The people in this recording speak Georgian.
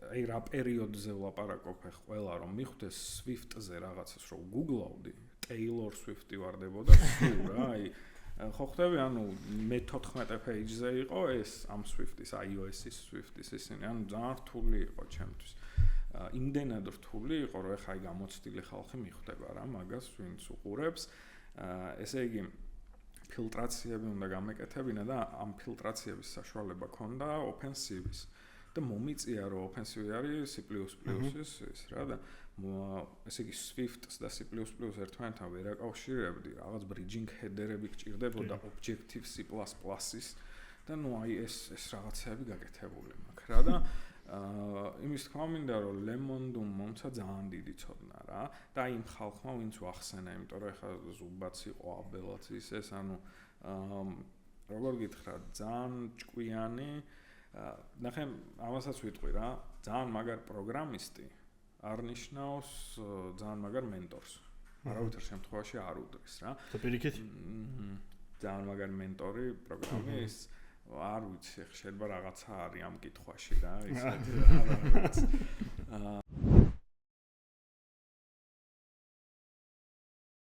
აი რა პერიოდზე ვლაპარაკობ ყველა რომ მიხვდეს Swift-ზე რაღაცას რომ Google-ავდი, Taylor Swift-ი ვარდებოდა სულ რა, აი ხო ხდები, ანუ მე 14 page-ზე იყო ეს ამ Swift-ის, iOS-ის Swift-ის ისინი, ანუ ძალიან რთული იყო ჩემთვის. იმდენად რთული იყო, რომ ეხა აი გამოცდილი ხალხი მიხვდება რა, მაგას ვინც უყურებს. ესე იგი ფილტრაციები უნდა გამეკეთებინა და ამ ფილტრაციების საშუალება ქონდა OpenCV-ს. და მომიწია რომ OpenCV არის C++-ის ის რა და ესე იგი Swift-ს და C++-ს ერთმანეთთან ვერ აკავშირებდი, რაღაც bridging header-ები გჭირდებოდა Objective C++-ის და ნუ აი ეს რაღაცები გაკეთებული მაქვს რა და იმის თქმა მინდა რომ Lemon-დუმ მომცა ძალიან დიდი ცოდნა რა და იმ ხალხმა ვინც ვახსენა, იმიტომ რომ ეხლა ზუბაც იყო, აბელაც ის ანუ როგორ გითხრა, ძალიან ჭკვიანი ნახე ამასაც ვიტყვი რა, ძალიან მაგარ პროგრამისტი არ ნიშნავს ძალიან მაგარ მენტორს. არავითარ შემთხვევაში არ უდრის რა. პირიქით? ძალიან მაგარ მენტორი პროგრამის არ ვიცი, შეიძლება რაღაცა არის ამ კითხვაში რა, ისეთი რა.